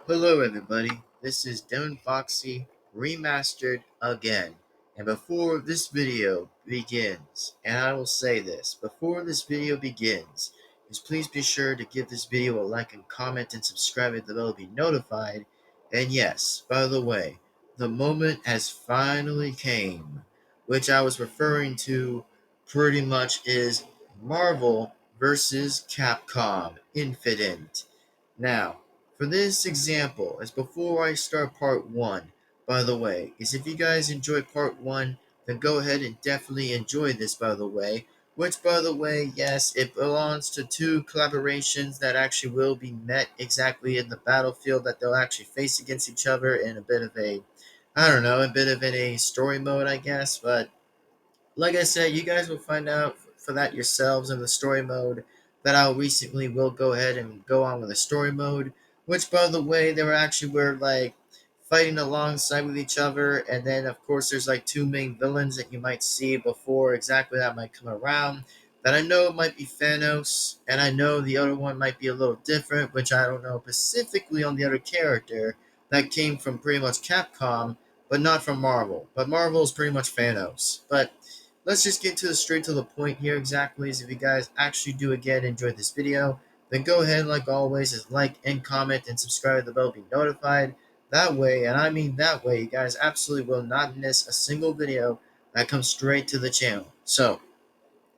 Hello, everybody. This is Devin-Foxy Remastered again. And before this video begins, and I will say this, before this video begins, is please be sure to give this video a like and comment and subscribe if the bell to be notified. And yes, by the way, the moment has finally came, which I was referring to pretty much is Marvel versus Capcom Infinite. Now, for this example, as before I start part one, by the way, is if you guys enjoy part one, then go ahead and definitely enjoy this, by the way. Which, by the way, yes, it belongs to two collaborations that actually will be met exactly in the battlefield, that they'll actually face against each other in a bit of a, I don't know, a bit of in a story mode, I guess. But like I said, you guys will find out for that yourselves in the story mode that I recently will go ahead and go on with the story mode, which by the way, they were like fighting alongside with each other, and then of course there's like two main villains that you might see before exactly that might come around. That I know might be Thanos, and I know the other one might be a little different, which I don't know specifically on the other character that came from pretty much Capcom, but not from Marvel. But Marvel is pretty much Thanos. But let's just get to the straight to the point here exactly. Is if you guys actually do again enjoy this video, then go ahead like always is like and comment and subscribe to the bell to be notified. That way, and I mean that way, you guys absolutely will not miss a single video that comes straight to the channel. So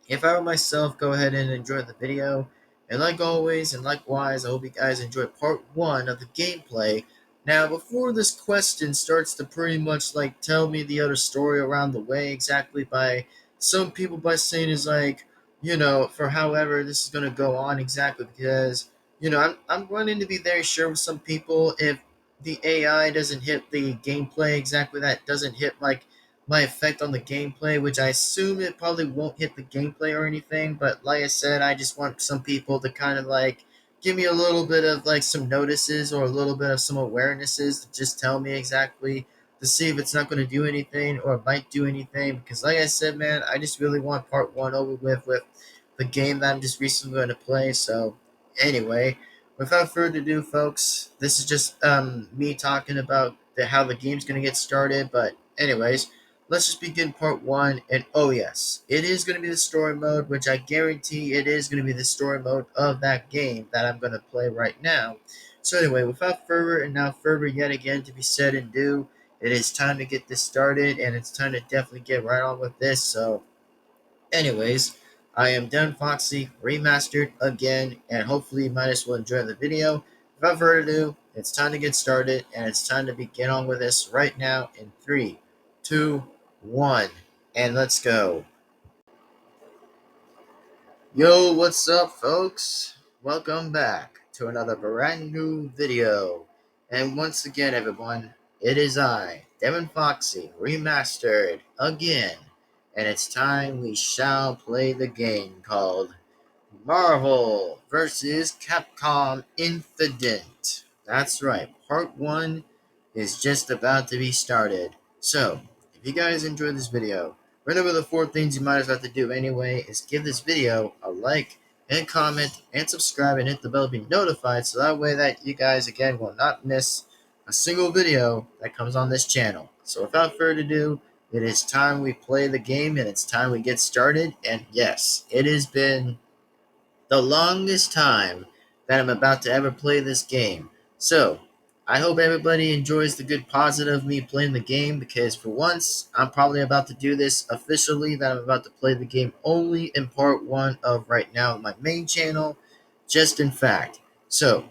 if I were myself, go ahead and enjoy the video. And like always, and likewise, I hope you guys enjoy part one of the gameplay. Now, before this question starts to pretty much like tell me the other story around the way exactly by some people by saying is like, for however this is going to go on exactly because, I'm running to be very sure with some people if the AI doesn't hit the gameplay exactly that doesn't hit like my effect on the gameplay, which I assume it probably won't hit the gameplay or anything. But like I said, I just want some people to kind of like give me a little bit of like some notices or a little bit of some awarenesses to just tell me exactly to see if it's not going to do anything or might do anything. Because like I said, man, I just really want part one over with the game that I'm just recently going to play. So anyway, without further ado, folks, this is just me talking about how the game's going to get started. But anyways, let's just begin part one. And oh, yes, it is going to be the story mode, which I guarantee it is going to be the story mode of that game that I'm going to play right now. So, anyway, without further and now further yet again to be said and do, it is time to get this started and it's time to definitely get right on with this. So, anyways, I am Devin-Foxy Remastered again, and hopefully you might as well enjoy the video. Without further ado, it's time to get started, and it's time to begin on with this right now in 3, 2, 1, and let's go. Yo, what's up, folks? Welcome back to another brand new video. And once again, everyone, it is I, Devin-Foxy, Remastered again. And it's time we shall play the game called Marvel vs. Capcom Infinite. That's right, part 1 is just about to be started. So, if you guys enjoyed this video, remember the 4 things you might as well have to do anyway is give this video a like and comment and subscribe and hit the bell to be notified so that way that you guys again will not miss a single video that comes on this channel. So without further ado, it is time we play the game and it's time we get started. And yes, it has been the longest time that I'm about to ever play this game. So, I hope everybody enjoys the good positive of me playing the game because for once, I'm probably about to do this officially that I'm about to play the game only in part 1 of right now my main channel, just in fact. So,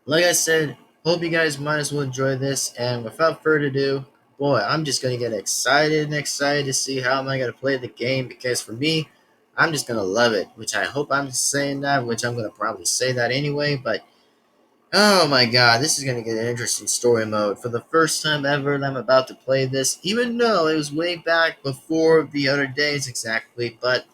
like I said, hope you guys might as well enjoy this and without further ado, boy, I'm just going to get excited and excited to see how am I going to play the game because for me, I'm just going to love it, which I hope I'm saying that, which I'm going to probably say that anyway, but oh my god, this is going to get an interesting story mode. For the first time ever that I'm about to play this, even though it was way back before the other days exactly, but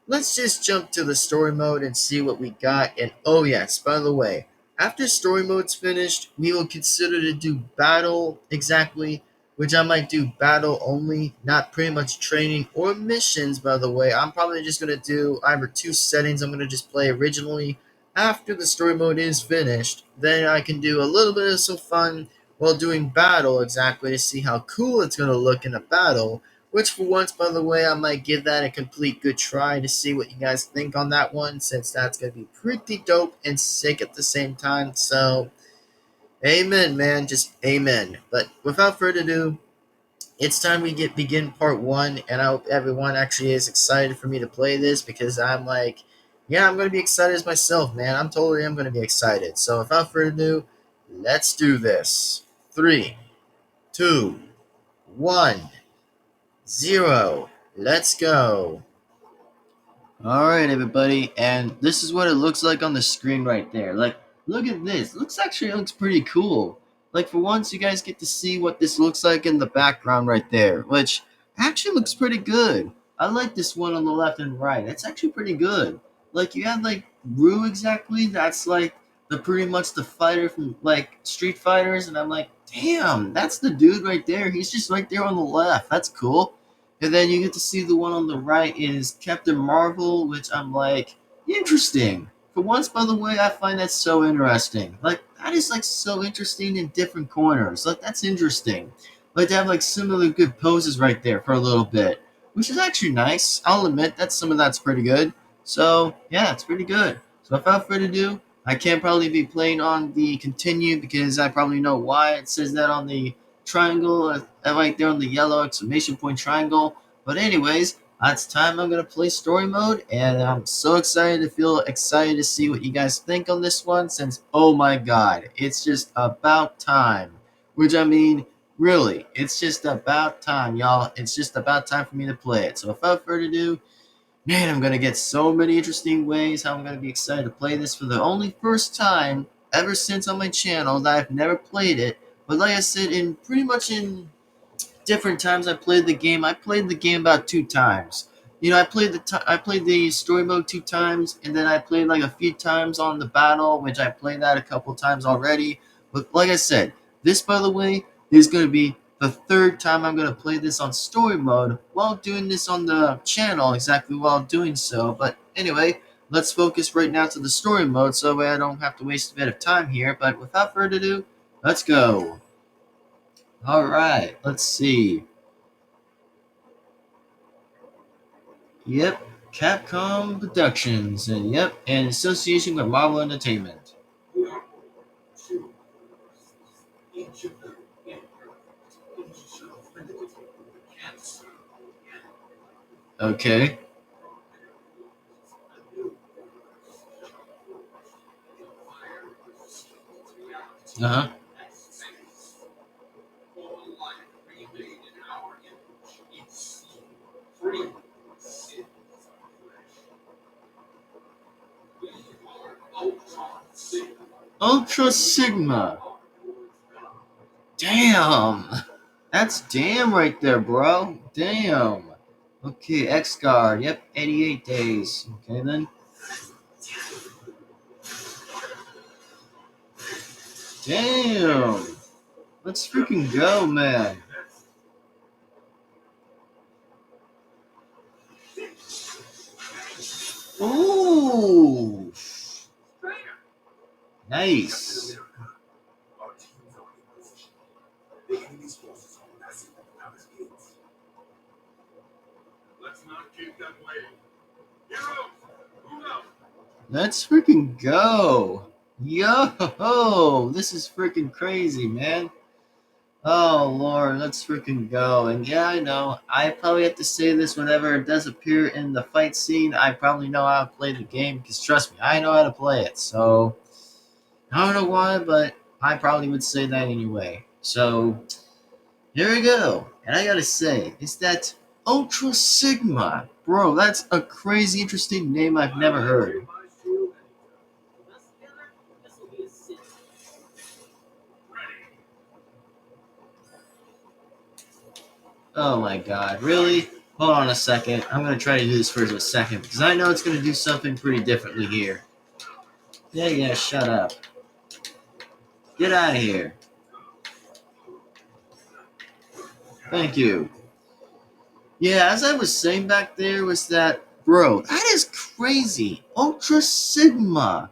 let's just jump to the story mode and see what we got. And oh yes, by the way, after story mode's finished, we will consider to do battle exactly, which I might do battle only, not pretty much training or missions, by the way. I'm probably just going to do either 2 settings. I'm going to just play originally after the story mode is finished, then I can do a little bit of some fun while doing battle exactly to see how cool it's going to look in a battle. Which, for once, by the way, I might give that a complete good try to see what you guys think on that one, since that's going to be pretty dope and sick at the same time. So, amen, man. Just amen. But without further ado, it's time we begin part one, and I hope everyone actually is excited for me to play this because I'm like, yeah, I'm gonna be excited as myself, man. I'm totally am gonna be excited. So without further ado, let's do this. 3, 2, 1, 0. Let's go. Alright, everybody, and this is what it looks like on the screen right there. Like, look at this. Looks pretty cool. Like, for once, you guys get to see what this looks like in the background right there, which actually looks pretty good. I like this one on the left and right. It's actually pretty good. Like, you have, like, Rue exactly. That's, like, pretty much the fighter from, like, Street Fighters, and I'm like, damn, that's the dude right there. He's just right there on the left. That's cool. And then you get to see the one on the right is Captain Marvel, which I'm like, interesting. For once, by the way, I find that so interesting. Like, that is like so interesting in different corners. Like, that's interesting. Like, they have like similar good poses right there for a little bit, which is actually nice. I'll admit that some of that's pretty good. So, yeah, it's pretty good. So, without further ado, I can't probably be playing on the continue because I probably know why it says that on the triangle right there on the yellow exclamation point triangle. But anyways, it's time I'm gonna play story mode, and I'm so excited to see what you guys think on this one. Since oh my god, it's just about time. Which I mean, really, it's just about time, y'all. It's just about time for me to play it. So without further ado, man, I'm gonna get so many interesting ways how I'm gonna be excited to play this for the only first time ever since on my channel that I've never played it. But like I said, in pretty much in different times I played the game. I played the game about 2 times. You know, I played the story mode 2 times, and then I played like a few times on the battle, which I played that a couple times already. But like I said, this, by the way, is going to be the third time I'm going to play this on story mode while doing this on the channel, exactly while doing so. But anyway, let's focus right now to the story mode so that way I don't have to waste a bit of time here. But without further ado, let's go. Alright, let's see. Yep, Capcom Productions, and yep, in association with Marvel Entertainment. Okay. Uh-huh. Ultra Sigma. Damn. That's damn right there, bro. Damn. Okay, X-Guard. Yep, 88 days. Okay, then. Damn. Let's freaking go, man. Ooh. Nice. Let's freaking go. Yo, this is freaking crazy, man. Oh, Lord, let's freaking go. And yeah, I know, I probably have to say this whenever it does appear in the fight scene. I probably know how to play the game, because trust me, I know how to play it. So, I don't know why, but I probably would say that anyway. So, here we go. And I gotta say, it's that Ultra Sigma. Bro, that's a crazy interesting name I've never heard. Oh my god, really? Hold on a second. I'm gonna try to do this for a second, because I know it's gonna do something pretty differently here. Yeah, shut up. Get out of here. Thank you. Yeah, as I was saying back there was that, bro, that is crazy. Ultra Sigma.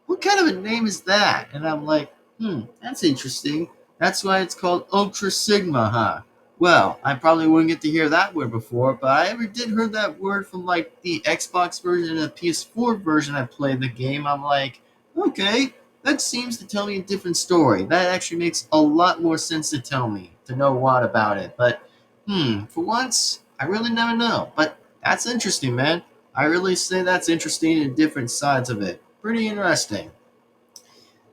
what kind of a name is that? And I'm like, that's interesting. That's why it's called Ultra Sigma, huh? Well, I probably wouldn't get to hear that word before, but I ever did hear that word from like the Xbox version and the PS4 version I played the game. I'm like, okay, that seems to tell me a different story. That actually makes a lot more sense to tell me, to know what about it. But, for once, I really never know. But that's interesting, man. I really say that's interesting in different sides of it. Pretty interesting.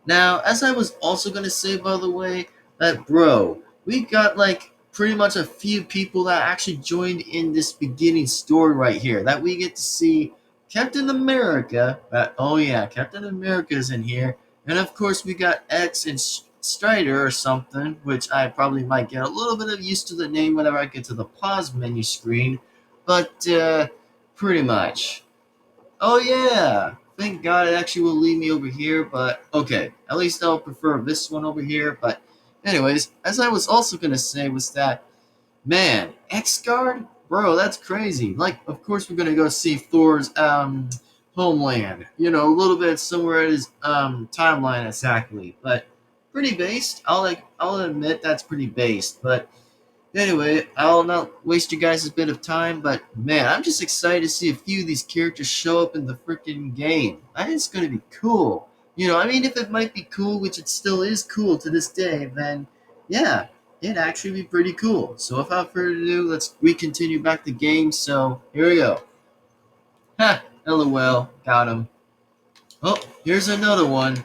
Now, as I was also going to say, by the way, that bro, we got like pretty much a few people that actually joined in this beginning story right here. That we get to see Captain America. Oh, yeah, Captain America's in here. And of course, we got X and Strider or something, which I probably might get a little bit of used to the name whenever I get to the pause menu screen. But, pretty much. Oh yeah! Thank God it actually will lead me over here, but okay. At least I'll prefer this one over here. But anyways, as I was also gonna say was that, man, X-Guard? Bro, that's crazy. Like, of course we're gonna go see Thor's homeland. You know, a little bit somewhere in his timeline exactly. But pretty based. I'll admit that's pretty based, but anyway, I'll not waste you guys a bit of time, but man, I'm just excited to see a few of these characters show up in the freaking game. I think it's gonna be cool. You know, I mean, if it might be cool, which it still is cool to this day, then yeah, it'd actually be pretty cool. So without further ado, let's continue back the game. So here we go. Ha! LOL, got him. Oh, here's another one.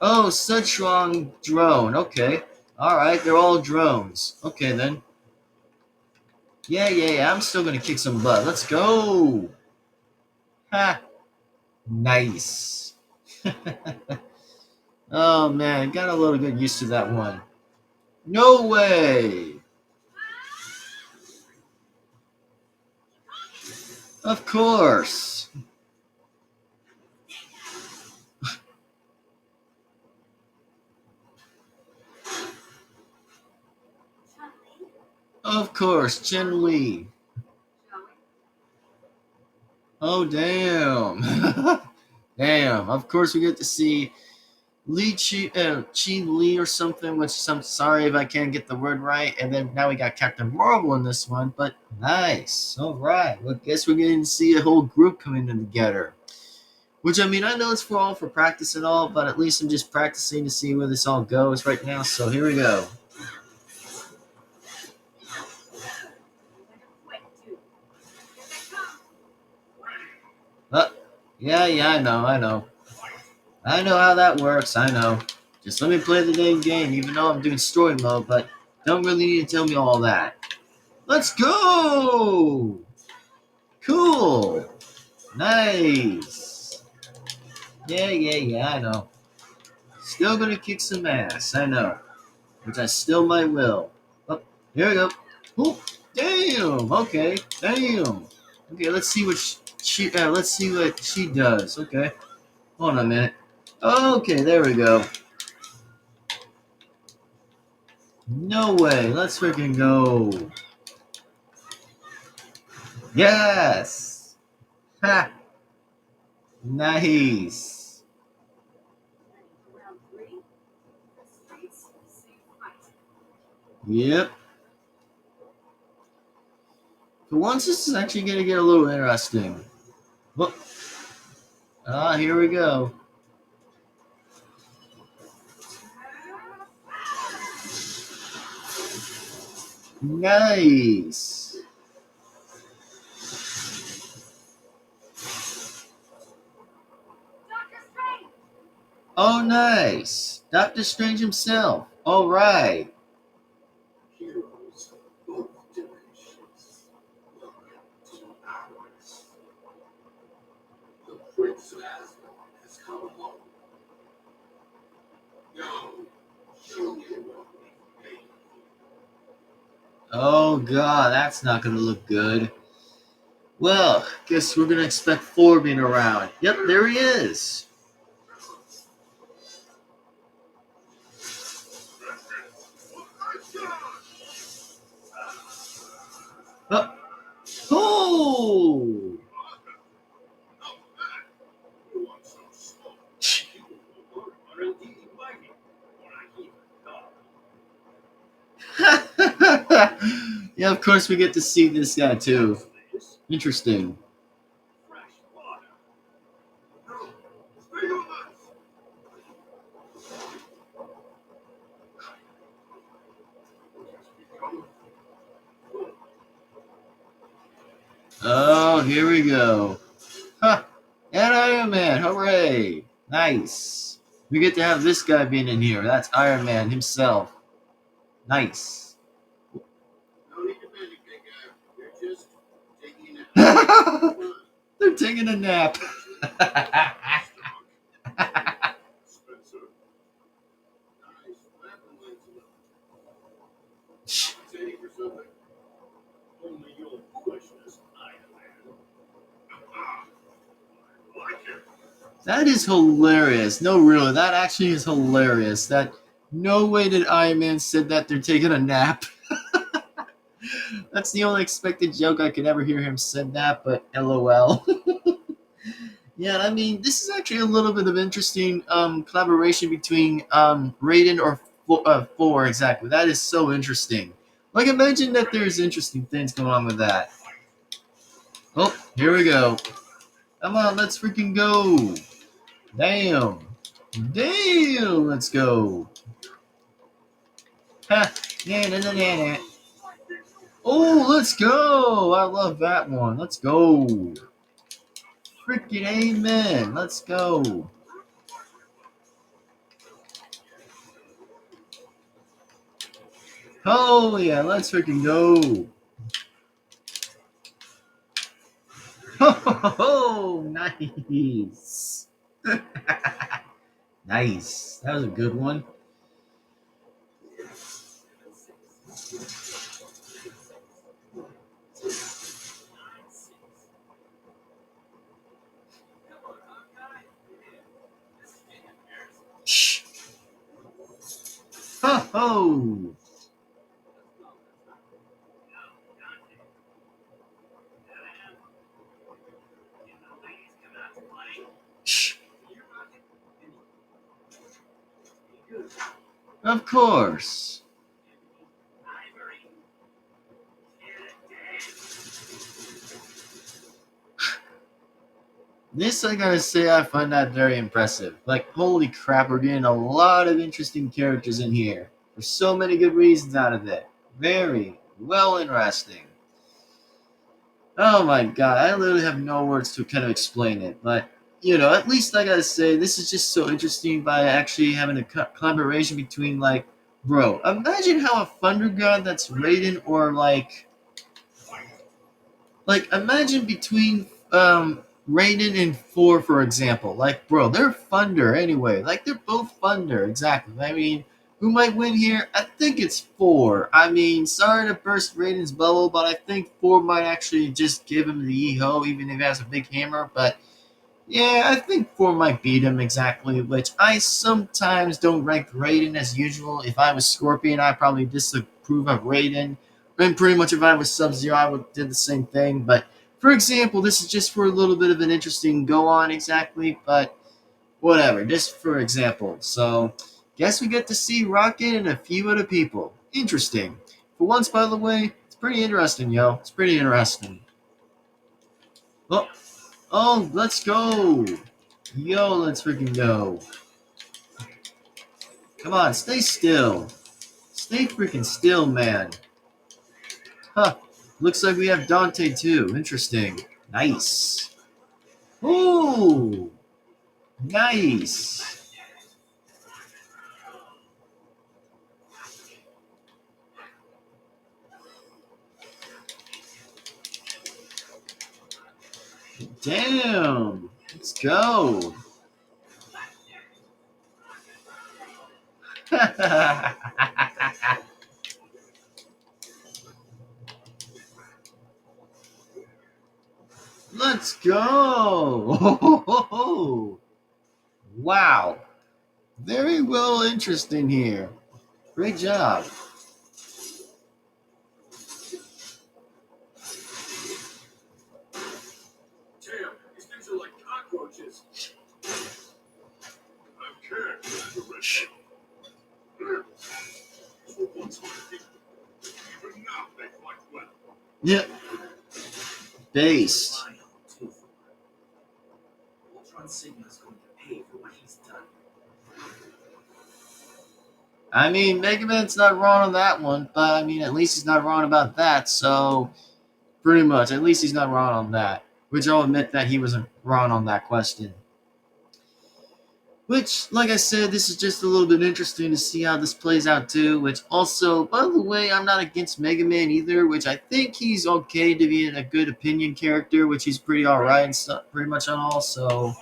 Oh, such strong drone. Okay, all right, they're all drones. Okay then. Yeah. I'm still gonna kick some butt. Let's go. Ha. Nice. Oh man, got a little bit used to that one. No way. Of course. Of course, Chen Li. Oh damn. Damn. Of course we get to see Chi Lee or something, which I'm sorry if I can't get the word right. And then now we got Captain Marvel in this one, but nice. All right. Well, guess we're getting to see a whole group coming in together. Which I mean, I know it's for all for practice and all, but at least I'm just practicing to see where this all goes right now. So here we go. Uh, yeah, I know how that works. I know. Just let me play the dang game, even though I'm doing story mode, but don't really need to tell me all that. Let's go! Cool! Nice! Yeah, I know. Still gonna kick some ass, I know. Which I still might will. Oh, here we go. Oh, damn! Okay, damn! Okay, let's see what let's see what she does. Okay, hold on a minute. Okay, there we go. No way. Let's freaking go. Yes. Ha. Nice. Yep. For once, this is actually going to get a little interesting. Well, here we go. Nice. Oh, nice. Doctor Strange himself. All right. Oh, God, that's not going to look good. Well, guess we're going to expect Thor being around. Yep, there he is. Oh. Oh! Yeah, of course we get to see this guy too. Interesting. Oh, here we go. Huh. And Iron Man, hooray! Nice. We get to have this guy being in here. That's Iron Man himself. Nice. They're taking a nap. That is hilarious. No, really, that actually is hilarious. That no way did Iron Man said that they're taking a nap. That's the only expected joke I could ever hear him said that, but LOL. Yeah, I mean, this is actually a little bit of interesting collaboration between Raiden or Four exactly. That is so interesting. Like, imagine that there's interesting things going on with that. Oh, here we go. Come on, let's freaking go. Damn. Damn, let's go. Ha. Nah, nah, nah, nah, nah. Oh, let's go. I love that one. Let's go. Freaking amen. Let's go. Oh, yeah, let's freaking go. Oh, nice. Nice. That was a good one. Shh. Ho ho. Shh. Of course. This, I gotta say, I find that very impressive. Like, holy crap, we're getting a lot of interesting characters in here. There's so many good reasons out of it. Very well interesting. Oh my god, I literally have no words to kind of explain it, but at least I gotta say, this is just so interesting by actually having a collaboration between, like, bro, imagine how a Thunder God that's Raiden or like imagine between Raiden and Four, for example. Like, bro, they're Thunder anyway. Like, they're both Thunder, exactly. I mean, who might win here? I think it's Four. I mean, sorry to burst Raiden's bubble, but I think Four might actually just give him the e-ho, even if he has a big hammer. But yeah, I think Four might beat him exactly, which I sometimes don't rank Raiden as usual. If I was Scorpion, I'd probably disapprove of Raiden. And pretty much if I was Sub-Zero, I would do the same thing. But for example, this is just for a little bit of an interesting go-on exactly, but whatever, just for example. So, guess we get to see Rocket and a few other people. Interesting. For once, by the way, it's pretty interesting, yo. It's pretty interesting. Oh, oh, let's go. Yo, let's freaking go. Come on, stay still. Stay freaking still, man. Huh. Looks like we have Dante too. Interesting. Nice. Ooh. Nice. Damn. Let's go. Let's go. Wow. Very well interesting here. Great job. Yeah, based. I mean, Mega Man's not wrong on that one, but I mean, at least he's not wrong about that. So, pretty much, at least he's not wrong on that. Which I'll admit that he wasn't wrong on that question. Which, like I said, this is just a little bit interesting to see how this plays out too. Which also, by the way, I'm not against Mega Man either. Which I think he's okay to be in a good opinion character, which he's pretty alright and stuff, pretty much on all. So,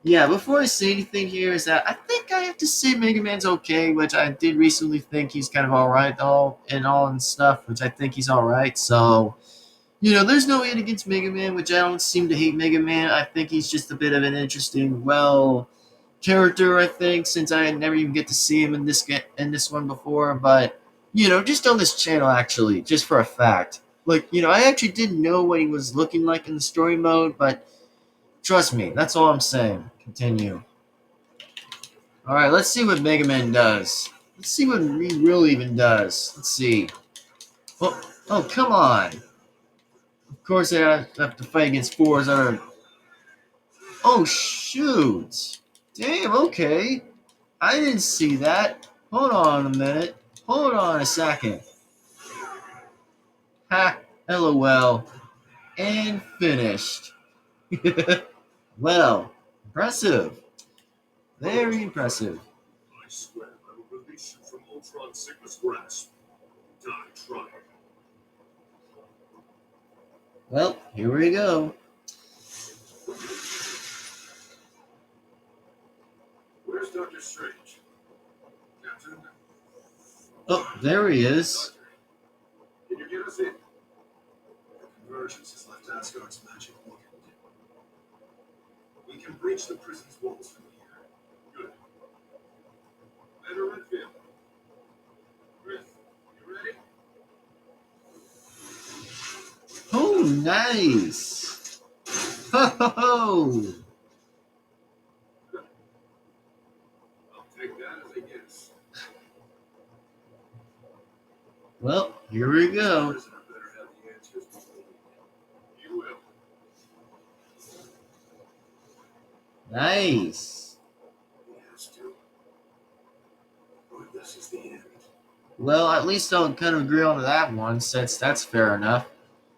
yeah, before I say anything here, is that I think I have to say Mega Man's okay, which I did recently think he's kind of alright all and stuff, which I think he's alright. So, there's no hate against Mega Man, which I don't seem to hate Mega Man. I think he's just a bit of an interesting, character, I think, since I never even get to see him in this one before. But just on this channel, actually, just for a fact, like I actually didn't know what he was looking like in the story mode, but trust me, that's all I'm saying. Continue. All right, let's see what Mega Man does. Let's see what he really even does. Let's see. Oh, come on. Of course, I have to fight against fours that are. Oh, shoot. Damn, okay. I didn't see that. Hold on a minute. Hold on a second. Ha, LOL. And finished. Well, impressive. Very impressive. I swear I will release you from Ultron Sigma's grasp. Die trying. Well, here we go. Where's Dr. Strange? Captain? Oh, there he is. Can you get us in? The convergence has left Asgard's magic weakened. We can breach the prison's walls from here. Good. Better Redfield. Chris, you ready? Oh, nice. Ho, ho, ho. I'll take that as a yes. Well, here we go. The prisoner better have the answers before we You will. Nice. He has to. But this is the end. Well, at least I'll kind of agree on that one, since that's fair enough.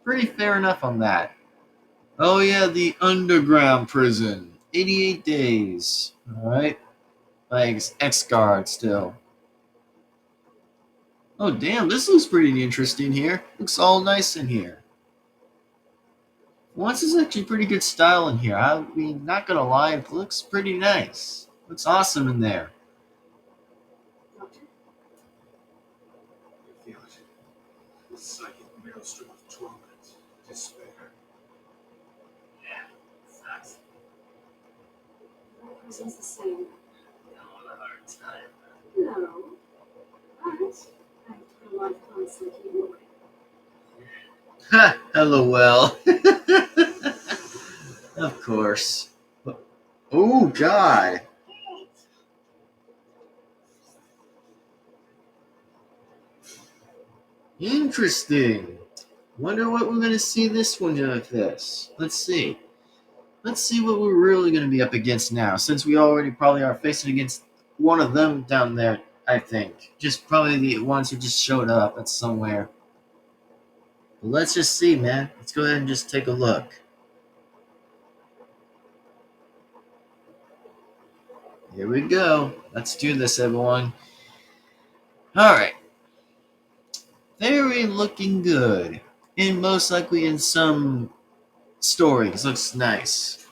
Pretty fair enough on that. Oh yeah, the underground prison. 88 days. Alright. Like, X-Guard still. Oh damn, this looks pretty interesting here. Looks all nice in here. Once is actually pretty good style in here. I mean, not gonna lie, it looks pretty nice. Looks awesome in there. You feel it. The psychic maelstrom of torment, despair. Yeah, sucks. Everything's the same. Having a hard time. No. But I put a lot of constant work. Ha! LOL. Of course. Oh god. Interesting. Wonder what we're gonna see this one with this. Let's see. Let's see what we're really gonna be up against now, since we already probably are facing against one of them down there, I think. Just probably the ones who just showed up at somewhere. But let's just see, man. Let's go ahead and just take a look. Here we go. Let's do this, everyone. Alright. Very looking good. And most likely in some stories. Looks nice.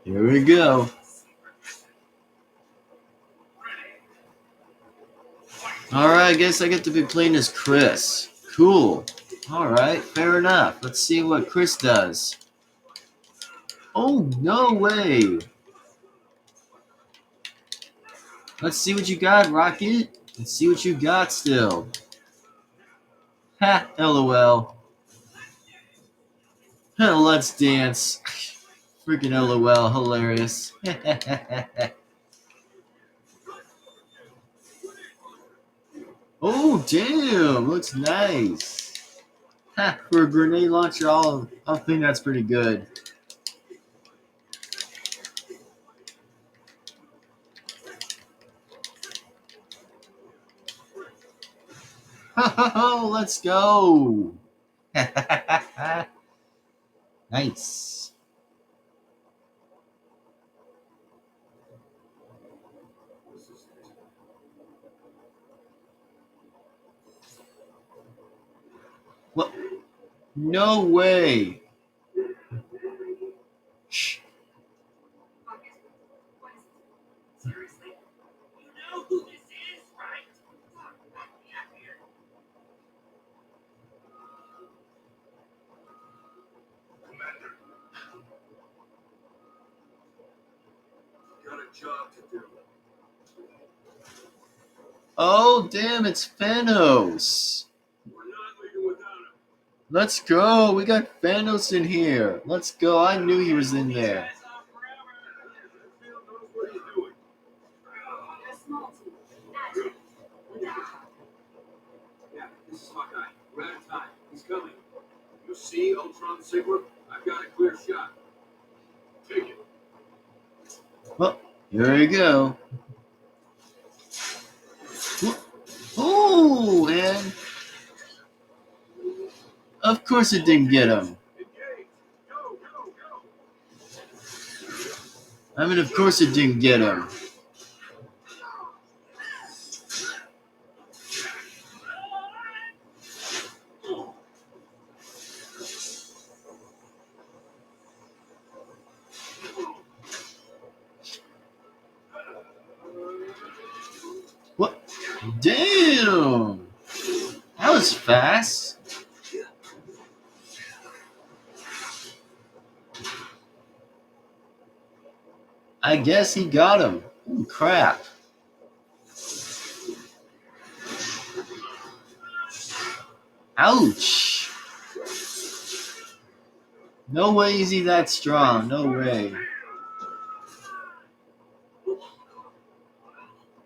Here we go. Alright, I guess I get to be playing as Chris. Cool. Alright, fair enough. Let's see what Chris does. Oh, no way. Let's see what you got, Rocket. Let's see what you got still. Ha, LOL. Let's dance. Freaking LOL, hilarious. Oh, damn, looks nice. Ha, for a grenade launcher, I'll think that's pretty good. Ho, let's go. Nice. What? No way. Shh. Seriously? You know who this is, right? Fuck, let me up here. Commander. Got a job to do. Oh, damn, it's Thanos. We're not leaving without him. Let's go. We got Thanos in here. Let's go. I knew he was in there. Phil knows what he's doing. A small team. Agile. Without Yeah, this is my guy. We're out of time. He's coming. You see Ultron Sigma? I've got a clear shot. Take it. Well, here we go. Oh, and of course it didn't get him. Engage. Go, go, go. I mean, of course it didn't get him. What? Damn! That was fast. I guess he got him. Ooh, crap. Ouch. No way is he that strong. No way.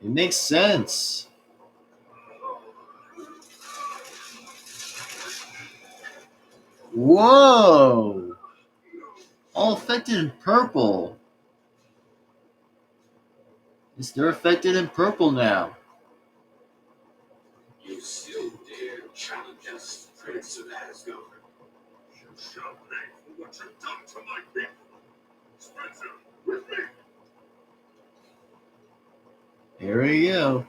It makes sense. Whoa! All affected in purple. They're affected in purple now. You still dare challenge us, Prince of Asgard? You shall pay for what you've done to my people. Spencer, with me. Here we go.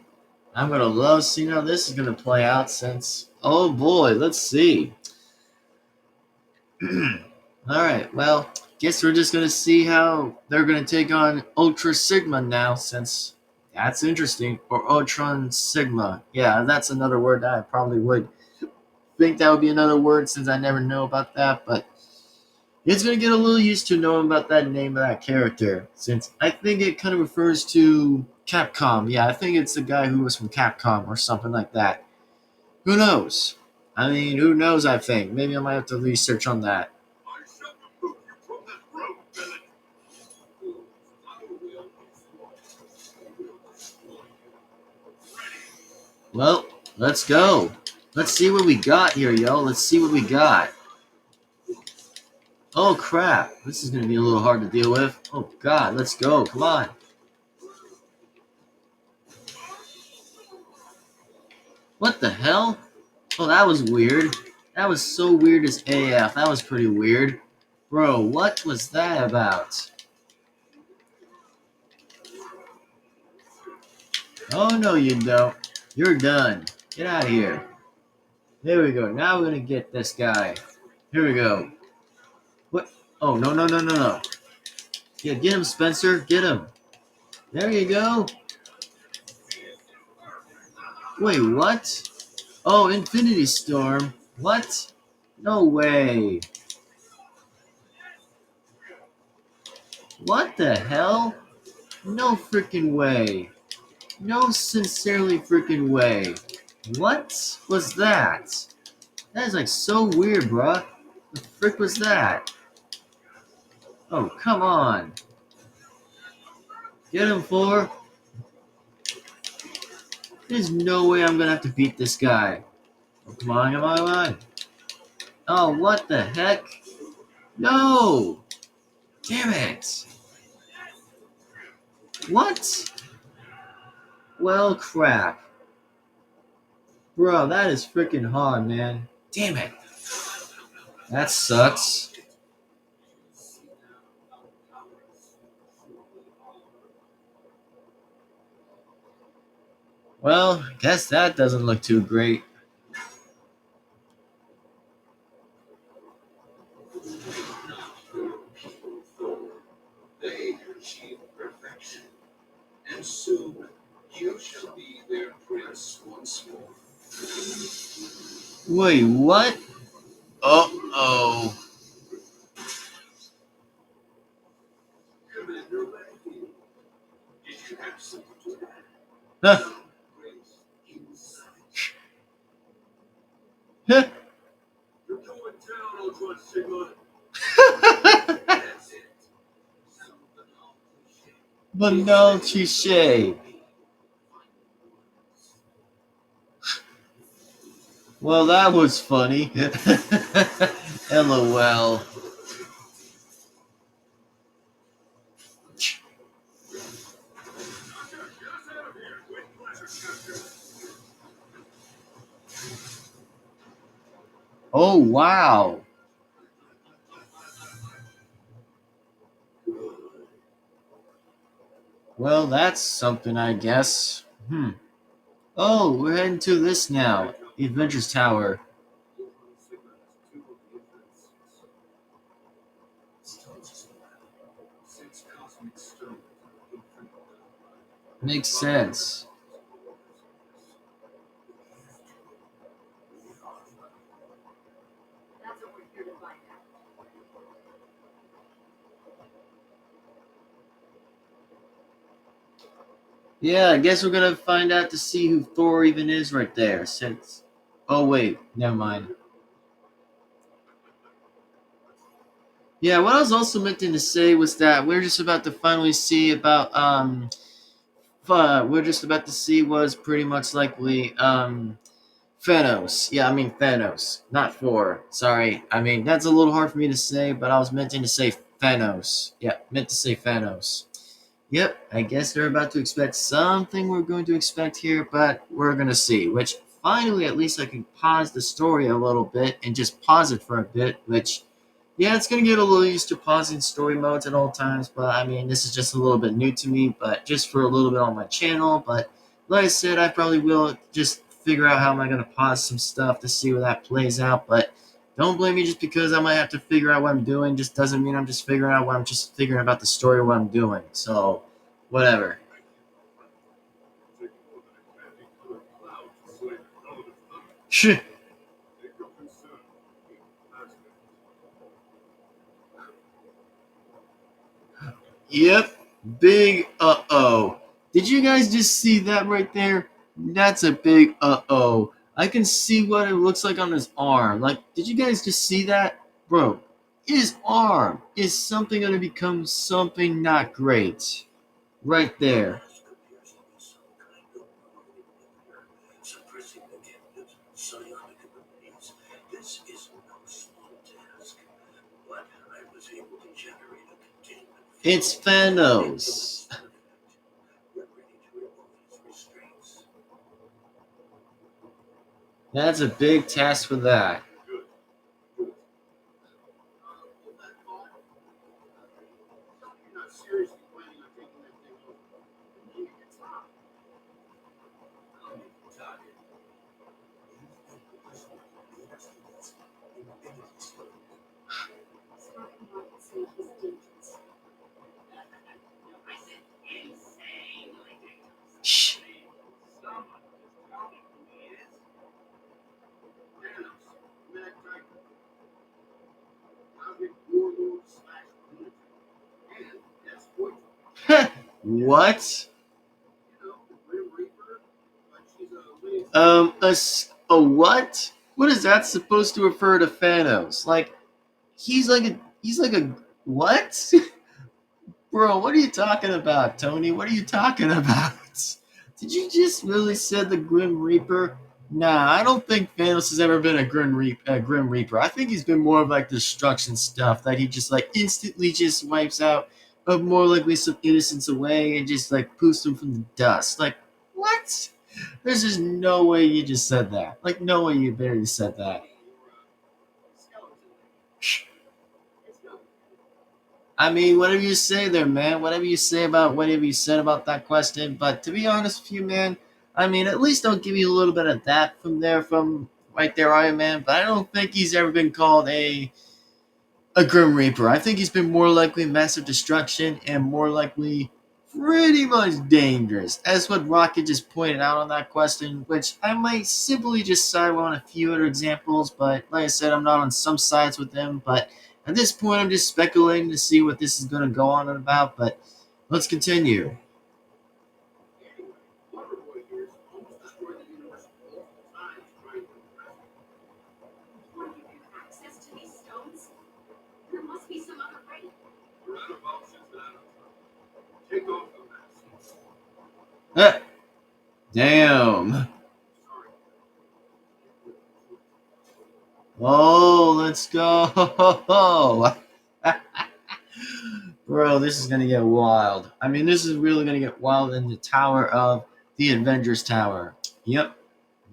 I'm gonna love seeing how this is gonna play out since. Oh boy, let's see. Alright, well, guess we're just gonna see how they're gonna take on Ultra Sigma now, since that's interesting. Or Ultron Sigma. Yeah, that's another word that I probably would think that would be another word since I never know about that, but it's gonna get a little used to knowing about that name of that character, since I think it kind of refers to Capcom. Yeah, I think it's the guy who was from Capcom or something like that. Who knows? I mean, who knows, I think. Maybe I might have to research on that. I shall remove you from that road, villain. I will destroy you. Well, let's go. Let's see what we got here, yo. Let's see what we got. Oh, crap. This is going to be a little hard to deal with. Oh, God. Let's go. Come on. What the hell? Oh, that was weird. That was so weird as AF. That was pretty weird. Bro, what was that about? Oh, no, you don't. You're done. Get out of here. There we go. Now we're going to get this guy. Here we go. What? Oh, no, no, no, no, no. Yeah, get him, Spencer. Get him. There you go. Wait, what? Oh, Infinity Storm. What? No way. What the hell? No freaking way. No sincerely freaking way. What was that? That is like so weird, bruh. The frick was that? Oh, come on. Get him, Four. There's no way I'm gonna have to beat this guy. Oh, come on, come on, come on. Oh, what the heck? No! Damn it! What? Well, crap. Bro, that is freaking hard, man. Damn it. That sucks. Well, guess that doesn't look too great. They achieve perfection, and soon you shall be their prince once more. Wait, what? Uh-oh. Commander Lane, did you have something to add? Huh. Grace inside. Huh. You're going down, Ultra Sigma. That's it. Some banal cliche. Banal cliché. Well, that was funny. LOL. Oh, wow. Well, that's something, I guess. Oh, we're heading to this now. The Adventures Tower. Makes sense. That's what we're here to find out. Yeah, I guess we're gonna find out to see who Thor even is right there. Since, oh wait, never mind. Yeah, what I was also meant to say was that we're just about to finally see about we're just about to see was pretty much likely Thanos. Yeah, I mean Thanos, not Thor. Sorry, I mean that's a little hard for me to say, but I was meant to say Thanos. Yeah, meant to say Thanos. Yep, I guess they're about to expect something we're going to expect here, but we're gonna see. Which finally, at least I can pause the story a little bit and just pause it for a bit. Which, yeah, it's gonna get a little used to pausing story modes at all times. But I mean, this is just a little bit new to me. But just for a little bit on my channel. But like I said, I probably will just figure out how am I gonna pause some stuff to see where that plays out. But don't blame me just because I might have to figure out what I'm doing. Just doesn't mean I'm just figuring out what I'm just figuring about the story of what I'm doing. So, whatever. Shh. Yep. Big uh-oh. Did you guys just see that right there? That's a big uh-oh. I can see what it looks like on his arm. Like, did you guys just see that? Bro, his arm is something going to become something not great. Right there. Suppressing the captive's psionic abilities. This is no small task, but I was able to generate a containment. It's Thanos. We're ready to remove his restraints. That's a big task for that. Good. Good. Hold that thought. You're not seriously planning on taking that thing over. Maybe it's not. I'm tired. Scott cannot say he's dangerous. Shh. What? A what? What is that supposed to refer to Thanos? Like, he's like a what? Bro, what are you talking about, Tony? What are you talking about? Did you just really said the Grim Reaper? Nah, I don't think Thanos has ever been a Grim Reaper. I think he's been more of like destruction stuff that he just like instantly just wipes out, but more likely some innocents away and just like poofs them from the dust. Like what? There's just no way you just said that. Like no way you barely said that. I mean, whatever you say there, man. Whatever you say about whatever you said about that question. But to be honest with you, man, I mean, at least I'll give you a little bit of that from there, from right there, Iron Man. But I don't think he's ever been called a Grim Reaper. I think he's been more likely massive destruction and more likely pretty much dangerous. That's what Rocket just pointed out on that question, which I might simply just side on a few other examples, but like I said, I'm not on some sides with them. But at this point, I'm just speculating to see what this is going to go on about. But let's continue. Anyway, Loverboy here has almost destroyed the universe multiple times trying to impress me. What, you have access to these stones? There must be some other way. We're out of options and out of time. Take off the mask. Ah, damn. Sorry. Oh, let's go. Bro, this is gonna get wild. I mean, this is really gonna get wild in the Tower of the Avengers Tower. Yep,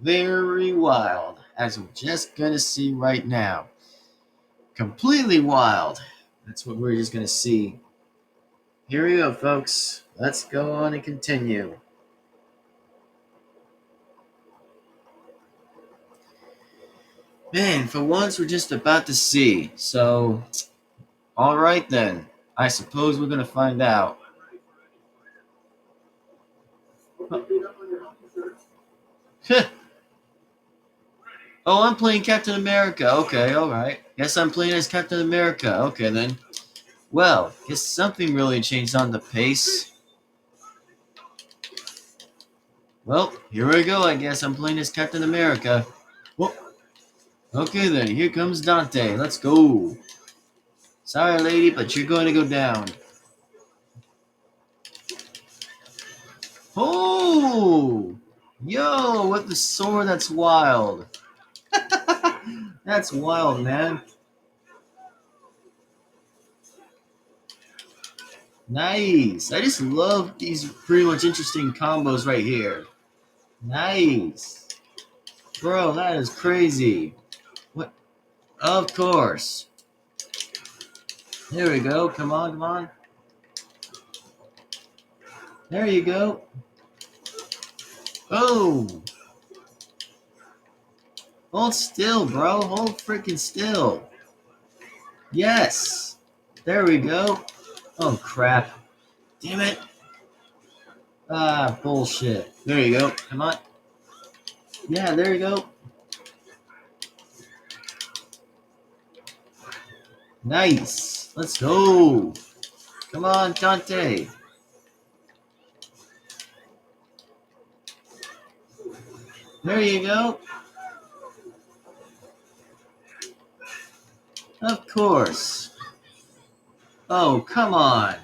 very wild, as we're just gonna see right now. Completely wild. That's what we're just gonna see. Here we go, folks. Let's go on and continue. Man, for once, we're just about to see. So, all right then. I suppose we're gonna find out. I'm ready for any fire. Hope you beat up on your healthy shirts. Oh, I'm playing Captain America. Okay, all right. Guess I'm playing as Captain America. Okay, then. Well, guess something really changed on the pace. Well, here we go. I guess I'm playing as Captain America. Well, okay, then. Here comes Dante. Let's go. Sorry, lady, but you're going to go down. Oh! Yo, with the sword, that's wild. That's wild, man. Nice. I just love these pretty much interesting combos right here. Nice. Bro, that is crazy. What? Of course. There we go. Come on, come on. There you go. Oh. Hold still, bro. Hold freaking still. Yes. There we go. Oh, crap. Damn it. Ah, bullshit. There you go. Come on. Yeah, there you go. Nice. Let's go. Come on, Dante. There you go. Of course. Oh, come on.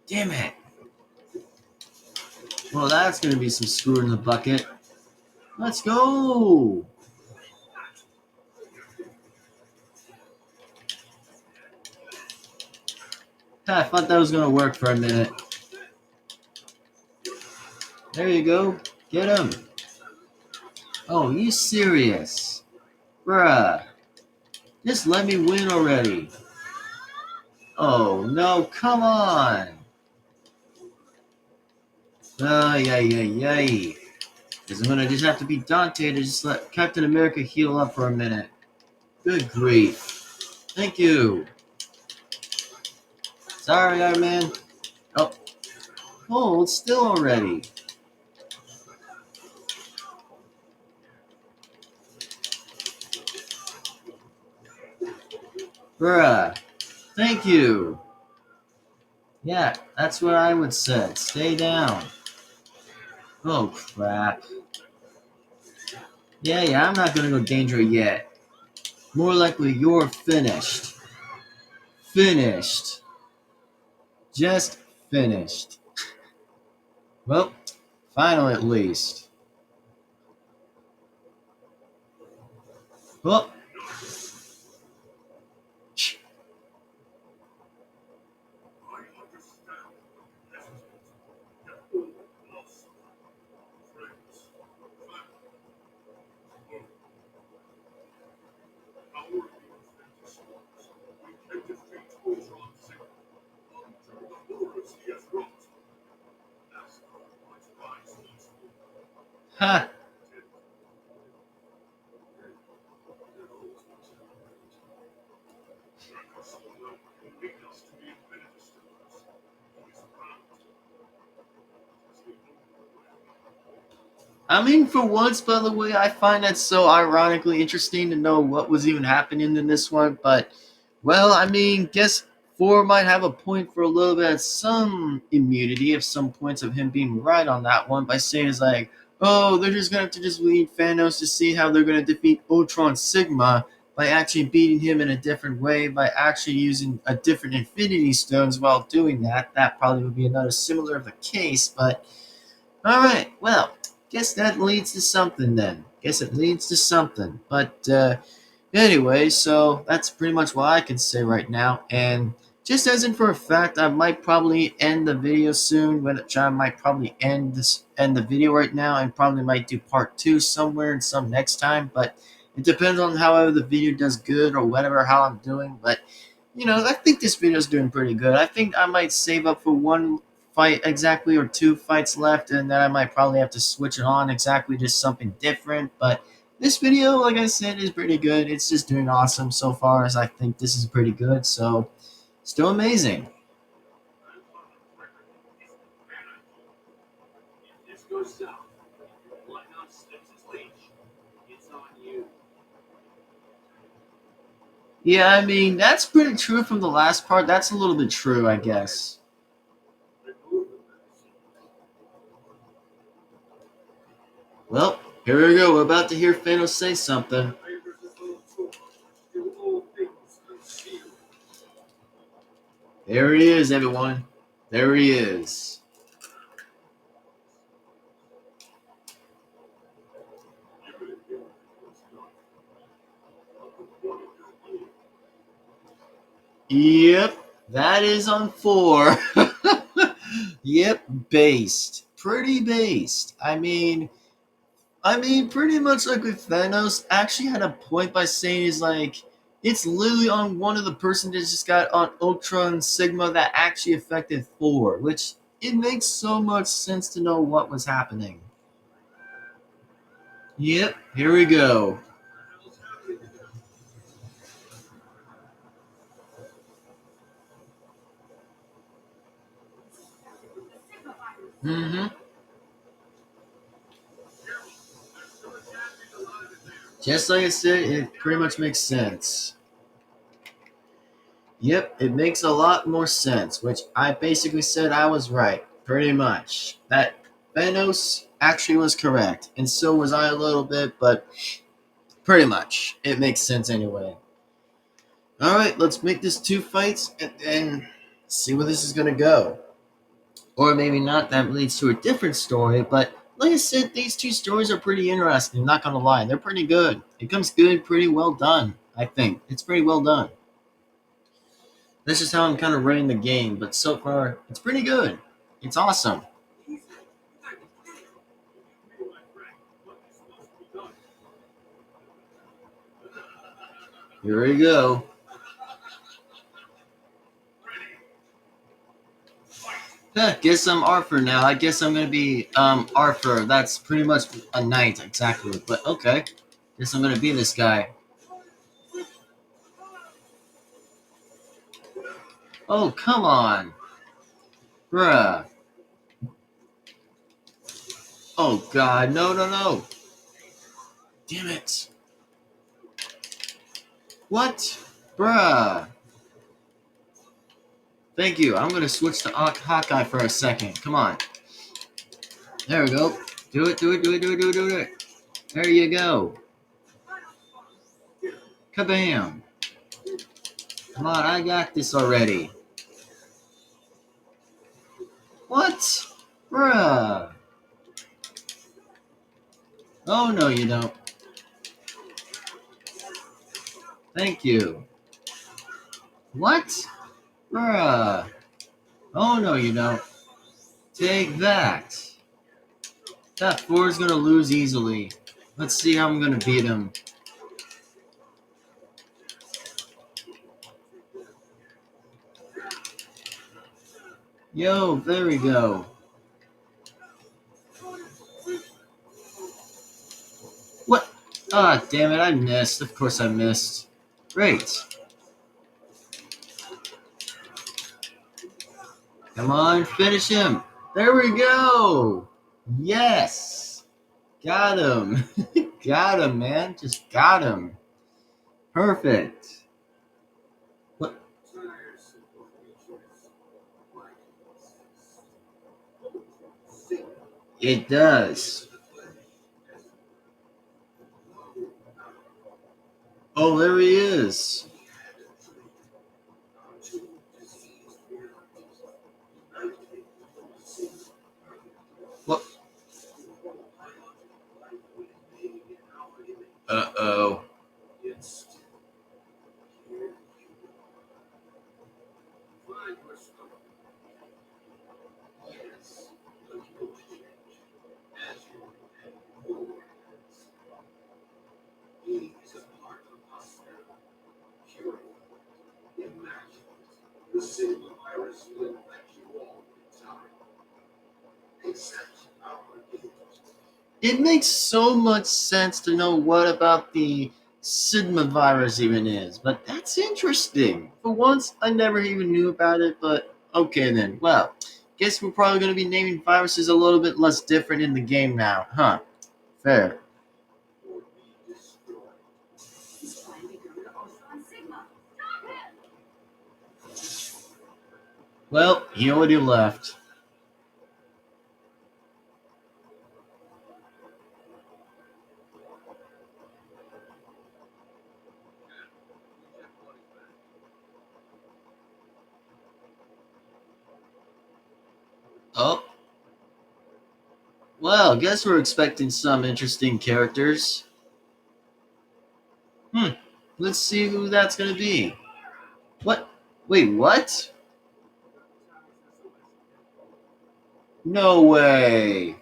Damn it. Well, that's going to be some screw in the bucket. Let's go. I thought that was going to work for a minute. There you go. Get him. Oh, you serious? Bruh. Just let me win already. Oh, no. Come on. Ay, ay, ay, ay. Because I'm going to just have to beat Dante to just let Captain America heal up for a minute. Good grief. Thank you. Sorry, Iron Man. Oh. Hold still already. Bruh. Thank you. Yeah, that's what I would say. Stay down. Oh, crap. Yeah, I'm not gonna go danger yet. More likely you're finished. Finished. Just finished. Well, final at least. Well, I understand the hesitant, yet all lost friends, family, home. Our Infinity Stones, we can defeat Ultron Sigma, undo the horrors he has wrought. Asgard might rise once more. ha. Circus alone can lead us to the Infinity Stones. He is bound. It is the only way. I mean, for once, by the way, I find that so ironically interesting to know what was even happening in this one. But, well, I mean, guess Four might have a point for a little bit of some immunity of some points of him being right on that one by saying it's like, oh, they're just gonna have to just lead Thanos to see how they're gonna defeat Ultron Sigma by actually beating him in a different way by actually using a different Infinity Stones while doing that. That probably would be another similar of a case, but. All right. Well, guess that leads to something then. Guess it leads to something. But anyway, so that's pretty much what I can say right now. And just as in for a fact, I might probably end the video soon. Which I might probably end the video right now, and probably might do part two somewhere and some next time. But it depends on however the video does good or whatever how I'm doing. But I think this video is doing pretty good. I think I might save up for one fight exactly or two fights left, and then I might probably have to switch it on exactly just something different. But this video, like I said, is pretty good. It's just doing awesome so far as I think this is pretty good. So, still amazing. If this goes south, and Whatnot slips its leash, it's on you. Yeah, I mean, that's pretty true from the last part. That's a little bit true, I guess. Remove the medicine. Well, here we go. We're about to hear Thanos say something. Favors his little tool, do all things concealed. There he is, everyone. There he is. Even if you was not, one of your own. Yep, that is on four. Yep, based. Pretty based. I mean, pretty much like with Thanos, actually had a point by saying is like it's literally on one of the person that just got on Ultron Sigma that actually affected Thor, which it makes so much sense to know what was happening. Yep, here we go. What the hell's happening to him? The Sigma virus. Mm-hmm. Careful, there's still a chance he's alive in there. Just like I said, it pretty much makes sense. Yep, it makes a lot more sense, which I basically said I was right, pretty much. That Thanos actually was correct, and so was I a little bit, but pretty much. It makes sense anyway. Alright, let's make this two fights and then see where this is gonna go. Or maybe not, that leads to a different story, but like I said, these two stories are pretty interesting, I'm not gonna lie. They're pretty good. It comes good, pretty well done, I think. It's pretty well done. This is how I'm kind of rating the game, but so far, it's pretty good. It's awesome. Easy. You gotta be kidding. You, my friend, what is supposed to be done? Here we go. Ready, fight. Guess I'm Arthur now. I guess I'm gonna be Arthur. That's pretty much a knight, exactly. But okay. Guess I'm gonna be this guy. Oh, come on. Bruh. Oh god, no, no, no. Damn it. What? Bruh. Thank you. I'm gonna switch to Hawkeye for a second. Come on. There we go. Do it, do it, do it, do it, do it, do it. There you go. Kabam. Come on, I got this already. What? Bruh. Oh, no, you don't. Thank you. What? Bruh. Oh, no, you don't. Take that. That 4 is going to lose easily. Let's see how I'm going to beat him. Yo, there we go. What? Ah, damn it, I missed. Of course I missed. Great. Come on, finish him. There we go. Yes. Got him. Got him, man. Just got him. Perfect. What? It does. Oh, there he is. What? Uh-oh. It makes so much sense to know what about the Sigma virus even is, but that's interesting. For once, I never even knew about it, but okay then. Well, guess we're probably going to be naming viruses a little bit less different in the game now, huh? Fair. He's trying to go to Ultron Sigma. Stop him! Well, he already left. Oh, well, guess we're expecting some interesting characters. Hmm, let's see who that's going to be. What? Wait, what? No way.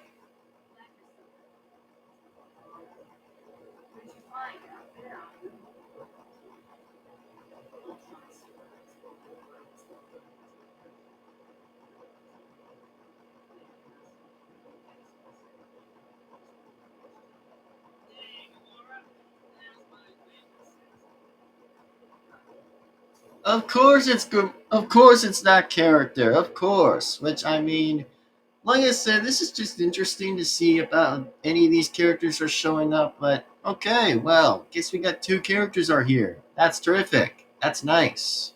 What'd you find out there? Ultron Sigma is Of course it's good. Of course it's that character. Of course. Which I mean, like I said, this is just interesting to see about any of these characters are showing up. But okay, well, guess we got 2 characters are here. That's terrific. That's nice.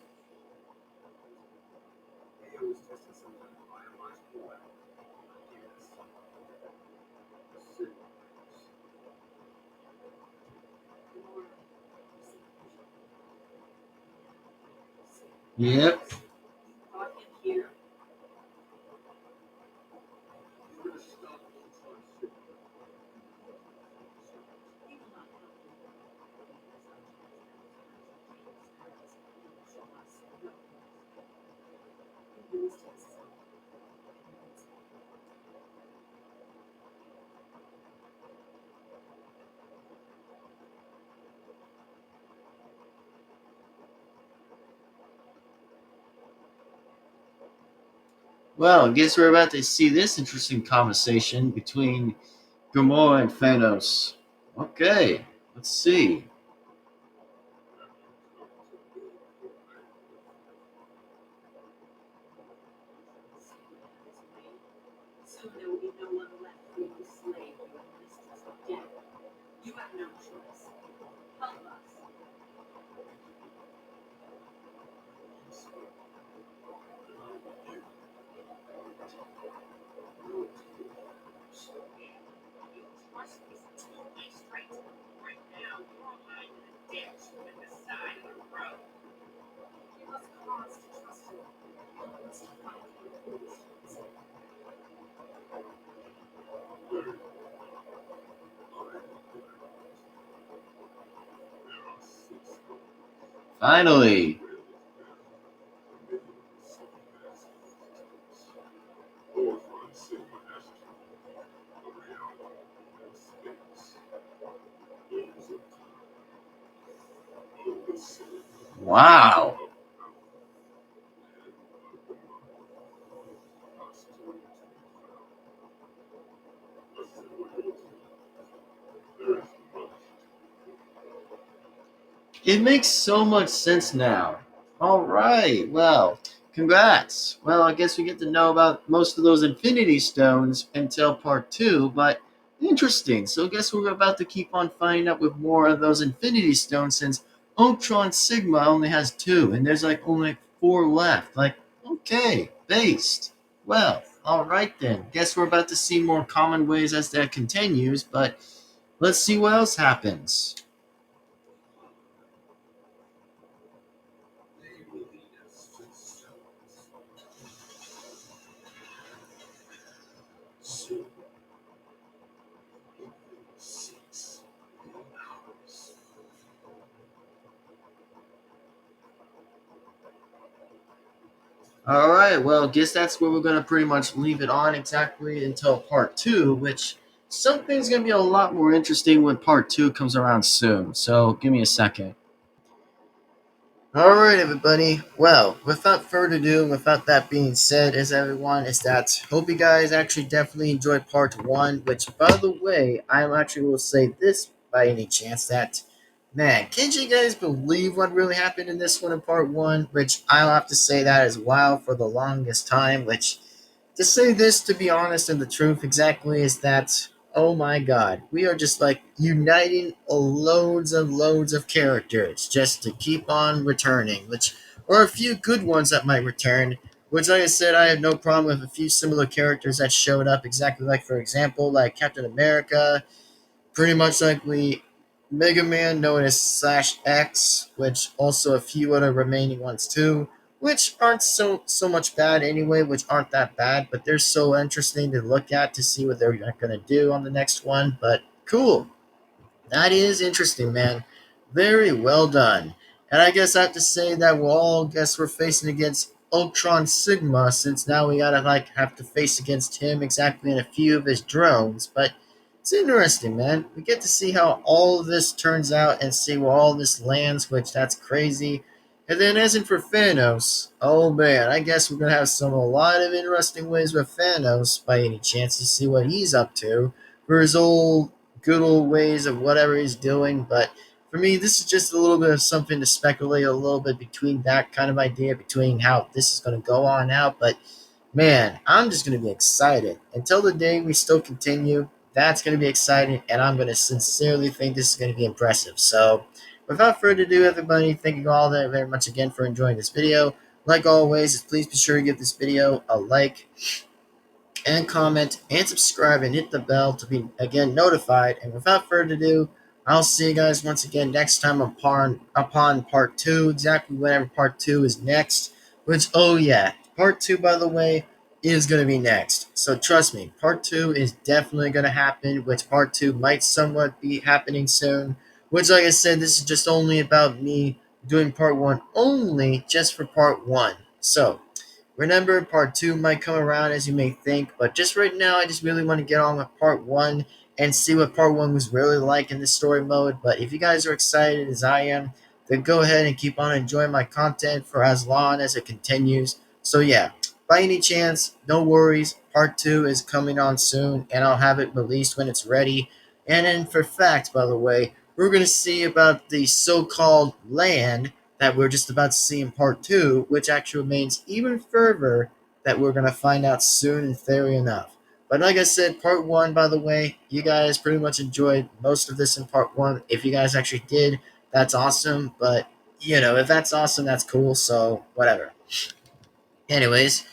Yep. brought him here. We will not help you. Show us no. He used himself. Well, I guess we're about to see this interesting conversation between Gamora and Thanos. Okay, let's see. Soon there will be no one left for you to slay your mistress of death. You have no choice. Help us. You trust me totally straight. Right now, you're lying in a ditch at the side of the road. Give us cause to trust you. Once you find your foolishness. Finally. Wow. It makes so much sense now. All right. Well, congrats. Well, I guess we get to know about most of those Infinity Stones until part two, but interesting. So I guess we're about to keep on finding out with more of those Infinity Stones since Ultron Sigma only has two, and there's like only four left. Like, okay, based. Well, all right then. Guess we're about to see more common ways as that continues, but let's see what else happens. All right, well, guess that's where we're going to pretty much leave it on exactly until part two, which something's going to be a lot more interesting when part two comes around soon. So give me a second. All right, everybody. Well, without further ado, without that being said, as everyone, is that hope you guys actually definitely enjoyed part one. Which, by the way, I actually will say this by any chance that, man, can't you guys believe what really happened in this one in part one? Which I'll have to say that as well for the longest time. Which to say this, to be honest, and the truth exactly is that, oh my god, we are just like uniting loads and loads of characters just to keep on returning, which are a few good ones that might return. Which, like I said, I have no problem with a few similar characters that showed up exactly like, for example, like Captain America, pretty much like we Mega Man known as Slash X, which also a few other remaining ones too, which aren't so much bad anyway, which aren't that bad, but they're so interesting to look at to see what they're gonna do on the next one. But cool. That is interesting, man. Very well done. And I guess I have to say that we'll all guess we're facing against Ultron Sigma, since now we gotta like have to face against him exactly in a few of his drones. But it's interesting, man. We get to see how all of this turns out and see where all this lands, which that's crazy. And then as in for Thanos, oh man, I guess we're gonna have a lot of interesting ways with Thanos by any chance to see what he's up to for his old good old ways of whatever he's doing. But for me, this is just a little bit of something to speculate a little bit between that kind of idea, between how this is going to go on out. But man, I'm just going to be excited. Until the day we still continue, that's going to be exciting. And I'm going to sincerely think this is going to be impressive. So without further ado, everybody, thank you all very much again for enjoying this video. Like always, please be sure to give this video a like and comment and subscribe and hit the bell to be again notified. And without further ado, I'll see you guys once again next time upon part two, exactly whenever part two is next. Which, oh yeah, part two, by the way, is going to be next. So trust me, part two is definitely going to happen, which part two might somewhat be happening soon. Which, like I said, this is just only about me doing part one only just for part one. So, remember, part two might come around as you may think, but just right now, I just really want to get on with part one and see what part one was really like in this story mode. But if you guys are excited as I am, then go ahead and keep on enjoying my content for as long as it continues. So, yeah, by any chance, no worries. Part two is coming on soon, and I'll have it released when it's ready. And then, for fact, by the way, we're going to see about the so called land that we're just about to see in part two, which actually remains even further that we're going to find out soon in theory enough. But like I said, part one, by the way, you guys pretty much enjoyed most of this in part one. If you guys actually did, that's awesome. But, you know, if that's awesome, that's cool. So, whatever. Anyways,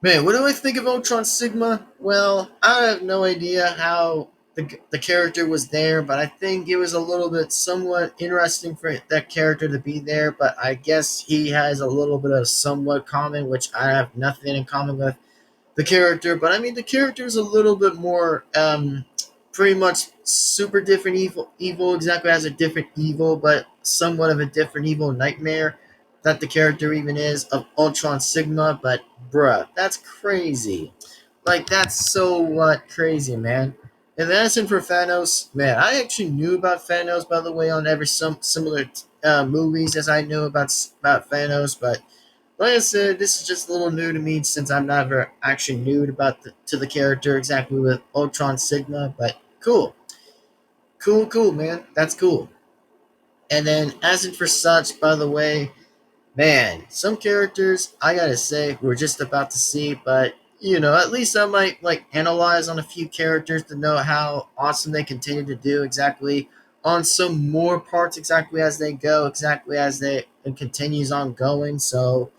man, what do I think of Ultron Sigma? Well, I have no idea how the character was there, but I think it was a little bit somewhat interesting for that character to be there. But I guess he has a little bit of somewhat common, which I have nothing in common with the character. But I mean, the character is a little bit more, pretty much super different evil. Evil exactly has a different evil, but somewhat of a different evil nightmare that the character even is of Ultron Sigma, but bruh, that's crazy. Like, that's so what crazy, man. And then as in for Thanos, man, I actually knew about Thanos, by the way, on every some similar movies as I knew about Thanos, but like I said, this is just a little new to me since I'm never actually new about to the character exactly with Ultron Sigma, but cool. Cool, man. That's cool. And then as in for such, by the way, man, some characters I gotta say we're just about to see, but at least I might like analyze on a few characters to know how awesome they continue to do exactly on some more parts exactly as they go, exactly as they it continues on going. So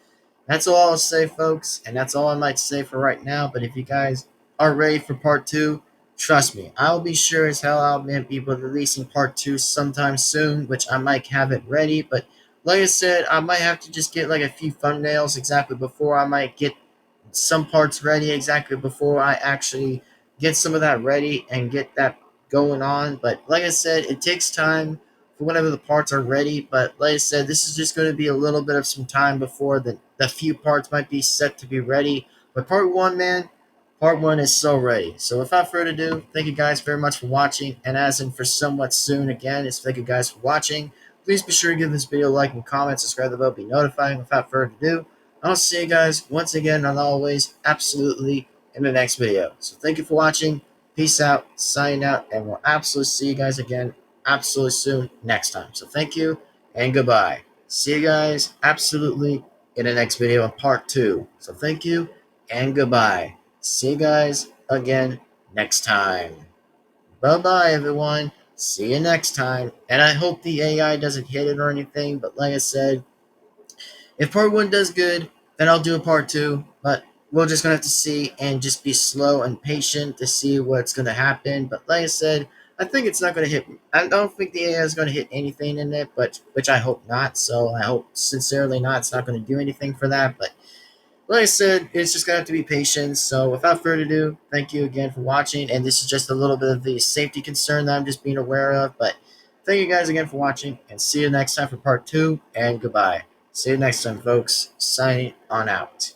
that's all I'll say, folks, and that's all I might say for right now. But if you guys are ready for part two, trust me, I'll be sure as hell I'll be releasing part two sometime soon, which I might have it ready. But like I said, I might have to just get like a few thumbnails exactly before I might get some parts ready exactly before I actually get some of that ready and get that going on. But like I said, it takes time for whenever the parts are ready. But like I said, this is just going to be a little bit of some time before the few parts might be set to be ready. But part one, man, part one is so ready. So without further ado, thank you guys very much for watching. And as in for somewhat soon again, is thank you guys for watching. Please be sure to give this video a like and comment, subscribe to the bell, be notified. Without further ado, I'll see you guys once again and always absolutely in the next video. So thank you for watching. Peace out, signing out, and we'll absolutely see you guys again absolutely soon next time. So thank you and goodbye. See you guys absolutely in the next video in part two. So thank you and goodbye. See you guys again next time. Bye bye, everyone. See you next time. And I hope the AI doesn't hit it or anything, but like I said, if part one does good, then I'll do a part two. But we're just gonna have to see and just be slow and patient to see what's gonna happen. But like I said, I think it's not gonna hit. I don't think the AI is gonna hit anything in it, but which I hope not. So I hope sincerely not. It's not gonna do anything for that. But like I said, it's just gonna have to be patient. So without further ado, thank you again for watching. And this is just a little bit of the safety concern that I'm just being aware of. But thank you guys again for watching, and see you next time for part two. And goodbye. See you next time, folks. Signing on out.